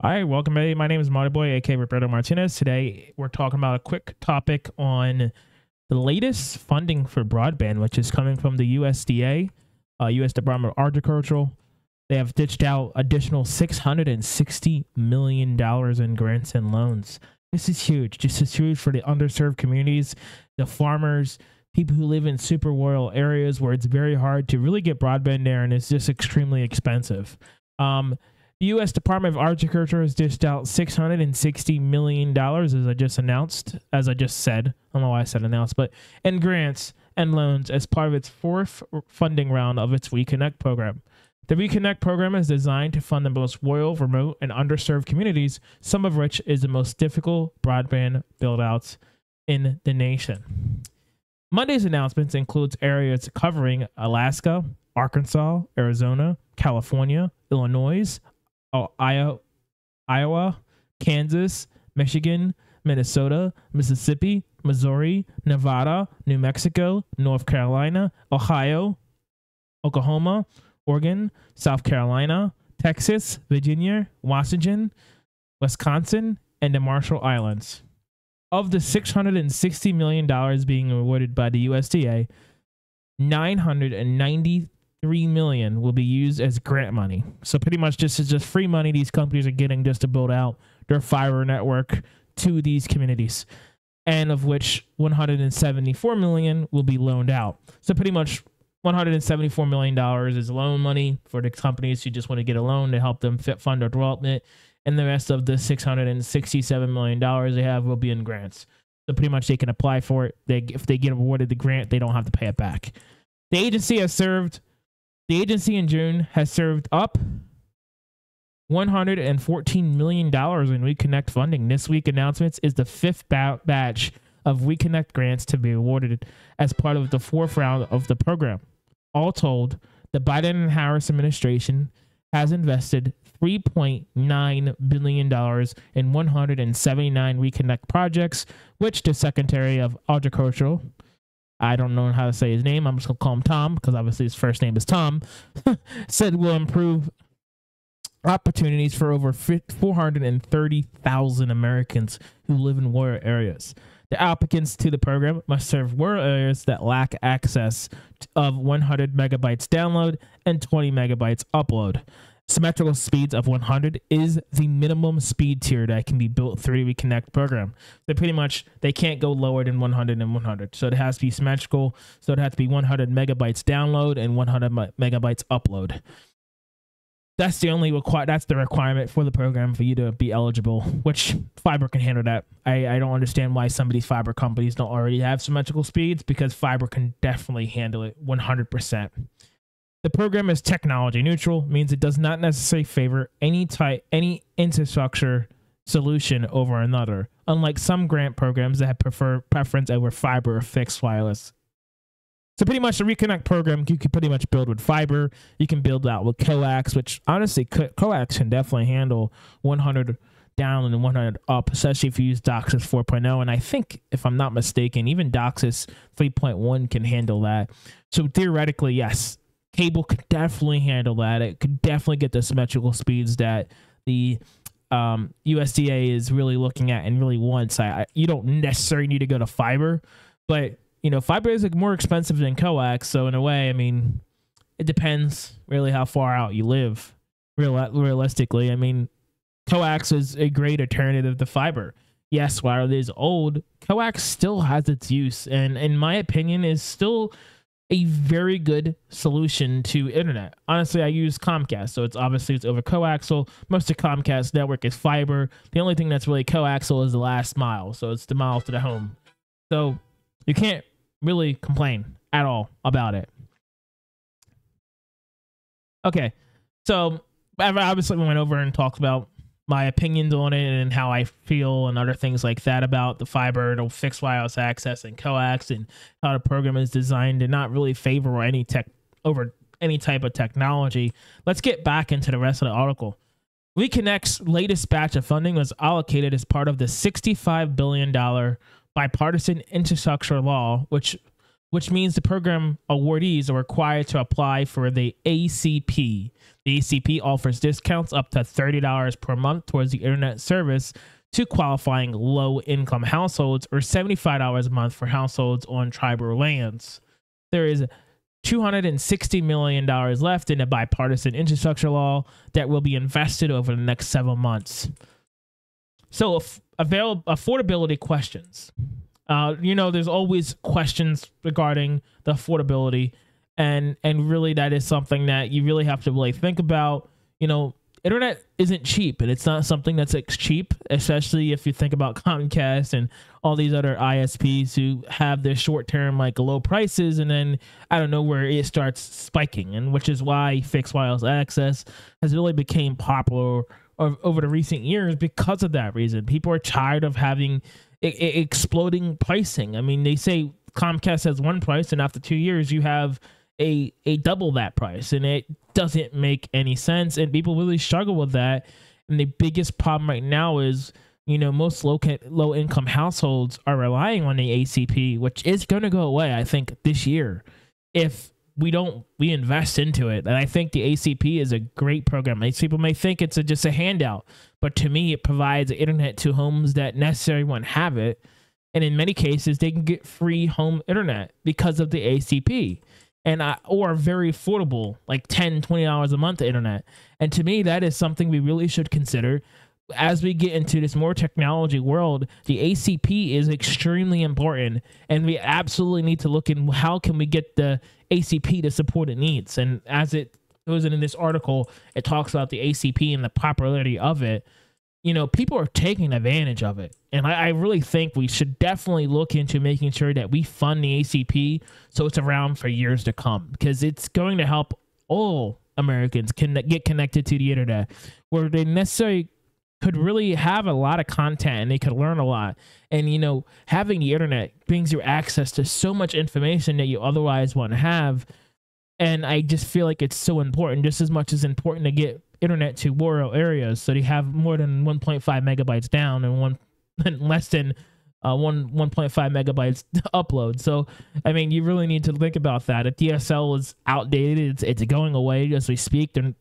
Hi, welcome everybody. My name is Marty Boy, aka Roberto Martinez. Today we're talking about a quick topic on the latest funding for broadband, which is coming from the USDA, U.S. Department of Agriculture. They have ditched out additional $660 million in grants and loans. This is huge. This is huge for the underserved communities, the farmers, people who live in super rural areas where it's very hard to really get broadband there, and it's just extremely expensive. The U.S. Department of Agriculture has dished out $660 million, as I just said. I don't know why I said announced, but in grants and loans as part of its fourth funding round of its WeConnect program. The WeConnect program is designed to fund the most rural, remote, and underserved communities, some of which is the most difficult broadband build-outs in the nation. Monday's announcements includes areas covering Alaska, Arkansas, Arizona, California, Illinois, Iowa, Kansas, Michigan, Minnesota, Mississippi, Missouri, Nevada, New Mexico, North Carolina, Ohio, Oklahoma, Oregon, South Carolina, Texas, Virginia, Washington, Wisconsin, and the Marshall Islands. Of the $660 million being awarded by the USDA, $993 million will be used as grant money. So pretty much this is just free money these companies are getting just to build out their fiber network to these communities, and of which $174 million will be loaned out. So pretty much $174 million is loan money for the companies who just want to get a loan to help them fund their development, and the rest of the $667 million they have will be in grants. So pretty much they can apply for it. If they get awarded the grant, they don't have to pay it back. The agency in June has served up $114 million in WeConnect funding. This week announcements is the fifth batch of WeConnect grants to be awarded as part of the fourth round of the program. All told, the Biden and Harris administration has invested $3.9 billion in 179 WeConnect projects, which the Secretary of Agriculture, I don't know how to say his name, I'm just going to call him Tom, because obviously his first name is Tom, said will improve opportunities for over 430,000 Americans who live in rural areas. The applicants to the program must serve rural areas that lack access of 100 megabytes download and 20 megabytes upload. Symmetrical speeds of 100 is the minimum speed tier that can be built through the WeConnect program. So pretty much they can't go lower than 100 and 100. So it has to be symmetrical. So it has to be 100 megabytes download and 100 megabytes upload. That's the requirement for the program for you to be eligible, which fiber can handle that. I don't understand why some of these fiber companies don't already have symmetrical speeds, because fiber can definitely handle it 100%. The program is technology neutral, means it does not necessarily favor any infrastructure solution over another, unlike some grant programs that have preference over fiber or fixed wireless. So pretty much the WeConnect program, you can pretty much build with fiber. You can build out with coax, which honestly, coax can definitely handle 100 down and 100 up, especially if you use DOCSIS 4.0. And I think, if I'm not mistaken, even DOCSIS 3.1 can handle that. So theoretically, yes, cable could definitely handle that. It could definitely get the symmetrical speeds that the USDA is really looking at and really wants. You don't necessarily need to go to fiber, but fiber is more expensive than coax. So in a way, I mean, it depends really how far out you live. Realistically, I mean, coax is a great alternative to fiber. Yes, while it is old, coax still has its use, and in my opinion, is still a very good solution to internet. Honestly, I use Comcast, so it's over coaxial. Most of Comcast network is fiber. The only thing that's really coaxial is the last mile, so it's the mile to the home. So you can't really complain at all about it. Okay, so obviously we went over and talked about my opinions on it and how I feel and other things like that about the fiber, the fixed wireless access, and coax, and how the program is designed to not really favor any type of technology. Let's get back into the rest of the article. WeConnect's latest batch of funding was allocated as part of the $65 billion bipartisan infrastructure law, which which means the program awardees are required to apply for the ACP. The ACP offers discounts up to $30 per month towards the internet service to qualifying low-income households, or $75 a month for households on tribal lands. There is $260 million left in a bipartisan infrastructure law that will be invested over the next 7 months. So, affordability questions. There's always questions regarding the affordability, and really that is something that you really have to really think about. Internet isn't cheap, and it's not something that's cheap, especially if you think about Comcast and all these other ISPs who have their short-term low prices, and then I don't know where it starts spiking, and which is why fixed wireless access has really become popular over the recent years because of that reason. People are tired of having exploding pricing. I mean, they say Comcast has one price, and after 2 years, you have a double that price, and it doesn't make any sense, and people really struggle with that. And the biggest problem right now is, most low income households are relying on the ACP, which is going to go away, I think, this year if we invest into it. And I think the ACP is a great program. Most people may think it's just a handout, but to me, it provides internet to homes that necessarily won't have it. And in many cases, they can get free home internet because of the ACP. Or very affordable, like $10, $20 a month internet. And to me, that is something we really should consider. As we get into this more technology world, the ACP is extremely important, and we absolutely need to look in how can we get the ACP to support its needs. And as it goes in this article, it talks about the ACP and the popularity of it. People are taking advantage of it. And I really think we should definitely look into making sure that we fund the ACP so it's around for years to come, because it's going to help all Americans get connected to the internet, where they necessarily could really have a lot of content and they could learn a lot. And, having the internet brings you access to so much information that you otherwise wouldn't have. And I just feel like it's so important, just as much as important to get internet to rural areas, so they have more than 1.5 megabytes down and less than 1.5 megabytes upload. So, I mean, you really need to think about that. If DSL is outdated, it's going away as we speak. Then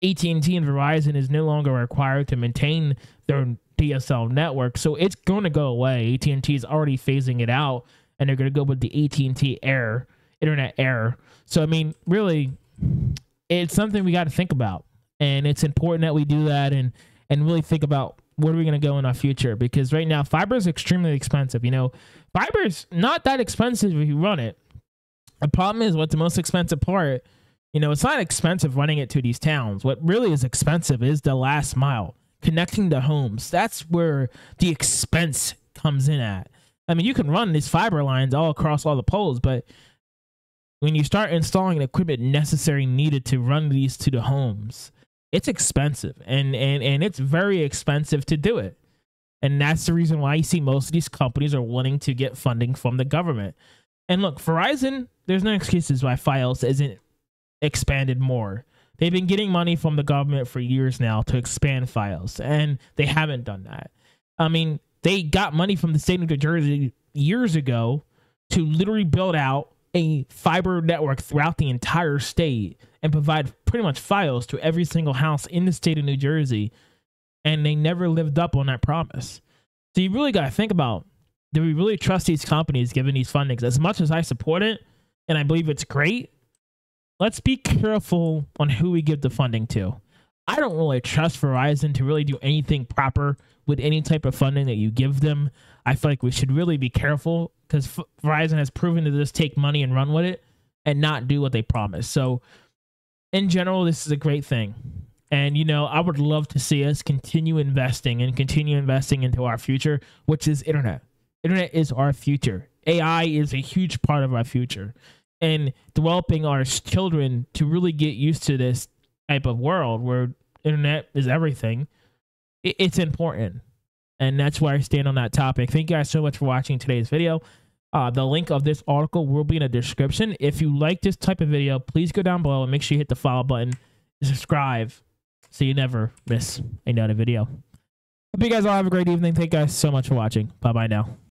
AT&T and Verizon is no longer required to maintain their DSL network, so it's going to go away. AT&T is already phasing it out, and they're going to go with the AT&T Air, Internet Air. So, I mean, really, it's something we got to think about. And it's important that we do that and really think about where are we going to go in our future, because right now fiber is extremely expensive. Fiber is not that expensive if you run it. The problem is, what's the most expensive part? It's not expensive running it to these towns. What really is expensive is the last mile, connecting to homes. That's where the expense comes in at. I mean, you can run these fiber lines all across all the poles, but when you start installing the equipment needed to run these to the homes, it's expensive, and it's very expensive to do it. And that's the reason why you see most of these companies are wanting to get funding from the government. And look, Verizon, there's no excuses why Fios isn't expanded more. They've been getting money from the government for years now to expand Fios, and they haven't done that. I mean, they got money from the state of New Jersey years ago to literally build out a fiber network throughout the entire state and provide pretty much Fios to every single house in the state of New Jersey, and they never lived up on that promise. So you really got to think about, do we really trust these companies giving these fundings? As much as I support it, and I believe it's great, let's be careful on who we give the funding to. I don't really trust Verizon to really do anything proper with any type of funding that you give them. I feel like we should really be careful, because Verizon has proven to just take money and run with it and not do what they promise. So in general, this is a great thing. And, I would love to see us continue investing into our future, which is internet. Internet is our future. AI is a huge part of our future. And developing our children to really get used to this type of world where internet is everything, it's important. And that's why I stand on that topic. Thank you guys so much for watching today's video. The link of this article will be in the description. If you like this type of video, please go down below and make sure you hit the follow button, subscribe, so you never miss another video. Hope you guys all have a great evening. Thank you guys so much for watching. Bye-bye now.